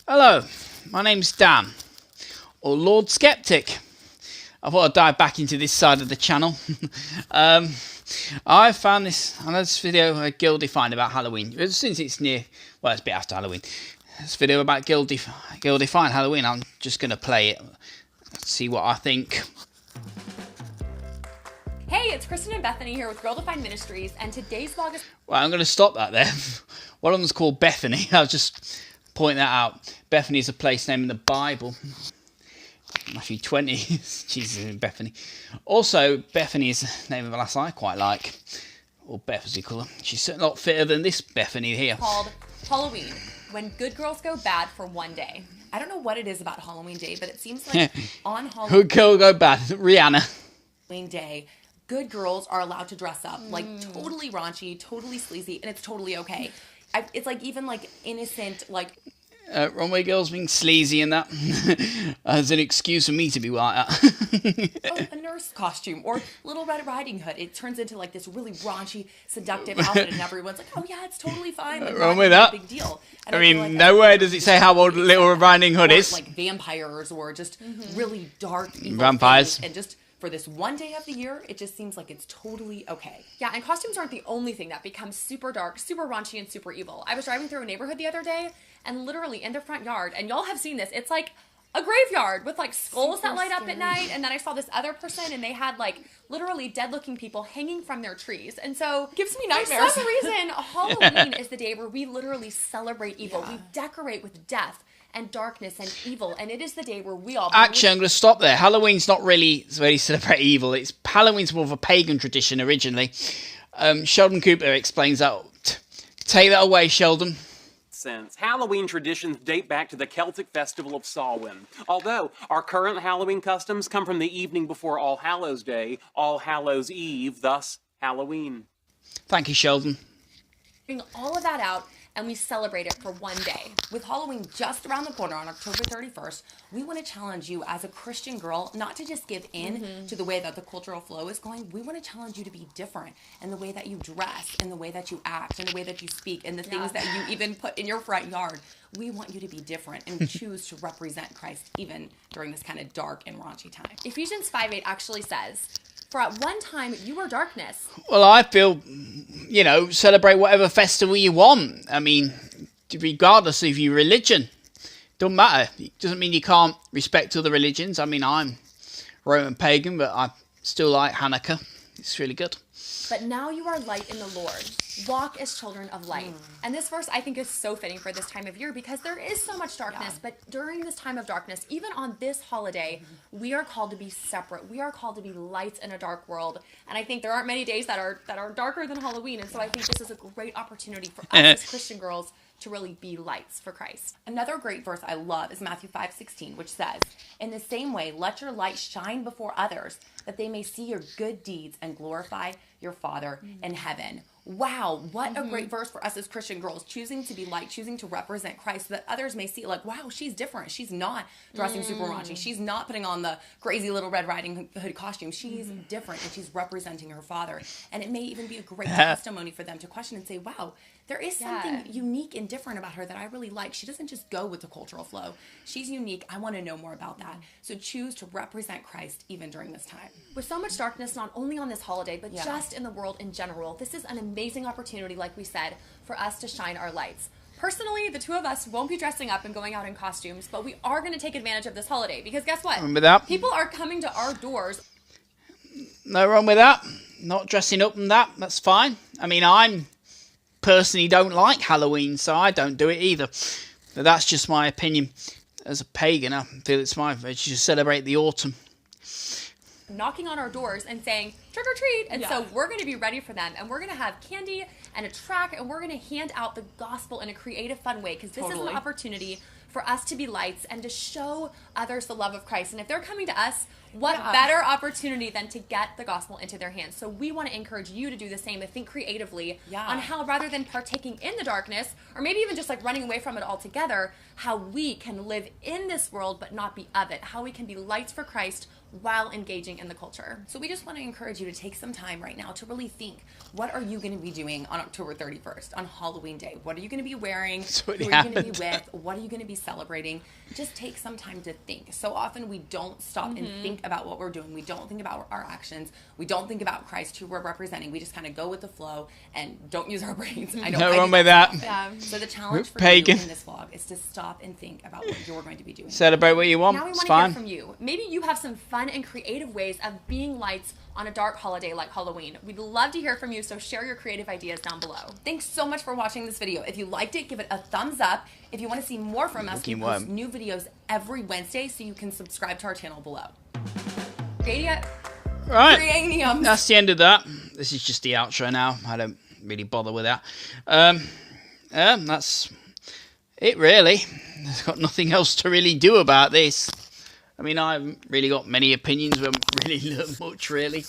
Hello, my name's Dan, or Lord Skeptic. I thought I'd dive back into this side of the channel. I found this video Gildy find about Halloween. Since it's near, well, it's a bit after Halloween. This video about Gildy find Halloween. I'm just going to play it, see what I think. Hey, it's Kristen and Bethany here with Girl Defined Ministries, and today's vlog is... Well, I'm going to stop that there. One of them's called Bethany. I'll just point that out. Bethany is a place name in the Bible. Matthew 20. Jesus in Bethany. Also, Bethany is a name of a lass I quite like. Or Beth, as you call her. She's certainly a lot fitter than this Bethany here. called Halloween, when good girls go bad for one day. I don't know what it is about Halloween Day, but it seems like on Good girl go bad. Rihanna. Halloween Day, good girls are allowed to dress up like totally raunchy, totally sleazy, and it's totally okay. It's like even like innocent, like... Runway girls being sleazy and that as an excuse for me to be like that. a nurse costume or Little Red Riding Hood. It turns into like this really raunchy, seductive outfit, and everyone's like, "Oh yeah, it's totally fine." Like, wrong with that? Big deal. And I mean, like nowhere does it say how old Little Red Riding Hood is. Like vampires or just really dark evil vampires. And just for this one day of the year, it just seems like it's totally okay. Yeah, and costumes aren't the only thing that becomes super dark, super raunchy, and super evil. I was driving through a neighborhood the other day, and literally in their front yard, and y'all have seen this, it's like a graveyard with like skulls that light up at night. And then I saw this other person, and they had like literally dead looking people hanging from their trees. And so gives me nightmares. For some reason, Halloween is the day where we literally celebrate evil. We decorate with death and darkness and evil, and it is the day where we all... Actually, I'm going to stop there. Halloween's not really celebrate evil. Halloween's more of a pagan tradition originally. Sheldon Cooper explains that. Take that away, Sheldon. Since Halloween traditions date back to the Celtic festival of Samhain. Although our current Halloween customs come from the evening before All Hallows Day, All Hallows Eve, thus Halloween. Thank you, Sheldon. Bring all of that out, and we celebrate it for one day. With Halloween just around the corner on October 31st, we want to challenge you as a Christian girl not to just give in to the way that the cultural flow is going. We want to challenge you to be different in the way that you dress, in the way that you act, in the way that you speak, in the things that you even put in your front yard. We want you to be different and choose to represent Christ even during this kind of dark and raunchy time. Ephesians 5:8 actually says, "For at one time you were darkness." Well, I feel, celebrate whatever festival you want. I mean, regardless of your religion. Doesn't matter. It doesn't mean you can't respect other religions. I mean, I'm Roman pagan, but I still like Hanukkah. It's really good. But now you are light in the Lord. Walk as children of light. And this verse, I think, is so fitting for this time of year because there is so much darkness. But during this time of darkness, even on this holiday, we are called to be separate. We are called to be lights in a dark world. And I think there aren't many days that are darker than Halloween. And so I think this is a great opportunity for us as Christian girls to really be lights for Christ. Another great verse I love is Matthew 5:16, which says, "In the same way, let your light shine before others, that they may see your good deeds and glorify your Father in heaven." Wow, what a great verse for us as Christian girls, choosing to be light, choosing to represent Christ so that others may see, like, wow, she's different. She's not dressing super raunchy. She's not putting on the crazy Little Red Riding Hood costume. She's different, and she's representing her Father. And it may even be a great testimony for them to question and say, wow, there is something unique and different about her that I really like. She doesn't just go with the cultural flow. She's unique. I want to know more about that. So choose to represent Christ even during this time. With so much darkness, not only on this holiday, but just in the world in general, this is an amazing opportunity, like we said, for us to shine our lights. Personally, the two of us won't be dressing up and going out in costumes, but we are going to take advantage of this holiday because guess what? Remember that? People are coming to our doors. No wrong with that. Not dressing up and that's fine. I mean, I'm personally don't like Halloween, so I don't do it either. But that's just my opinion. As a pagan, I feel it's my vote. You should celebrate the autumn. Knocking on our doors and saying trick or treat, and so we're going to be ready for them, and we're going to have candy and a track, and we're going to hand out the gospel in a creative, fun way because this is an opportunity for us to be lights and to show others the love of Christ. And if they're coming to us, what better opportunity than to get the gospel into their hands? So we want to encourage you to do the same, to think creatively on how, rather than partaking in the darkness, or maybe even just like running away from it altogether, how we can live in this world but not be of it, how we can be lights for Christ while engaging in the culture. So we just want to encourage you to take some time right now to really think, what are you going to be doing on October 31st, on Halloween Day? What are you going to be wearing? Who are you going to be with? What are you going to be celebrating, just take some time to think. So often we don't stop and think about what we're doing. We don't think about our actions. We don't think about Christ, who we're representing. We just kind of go with the flow and don't use our brains. I know. No I wrong do with that. that. Yeah. So the challenge for Pagan. you in this vlog is to stop and think about what you're going to be doing. Celebrate what you want. Now we It's want to hear fine. from you. Maybe you have some fun and creative ways of being lights on a dark holiday like Halloween. We'd love to hear from you, so share your creative ideas down below. Thanks so much for watching this video. If you liked it, give it a thumbs up. If you want to see more from us, we post new videos every Wednesday, so you can subscribe to our channel below. Right. Craniums. That's the end of that. This is just the outro now. I don't really bother with that. That's it, really. There's got nothing else to really do about this. I mean, I haven't really got many opinions. We haven't really learned much, really,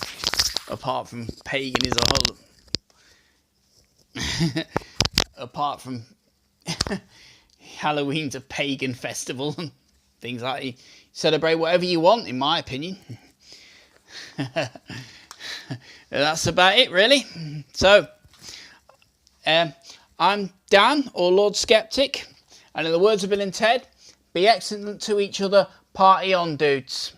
apart from pagan is a whole. Apart from Halloween's a pagan festival and things like that. You celebrate whatever you want, in my opinion. That's about it, really. So, I'm Dan, or Lord Skeptic, and in the words of Bill and Ted, be excellent to each other, party on, dudes.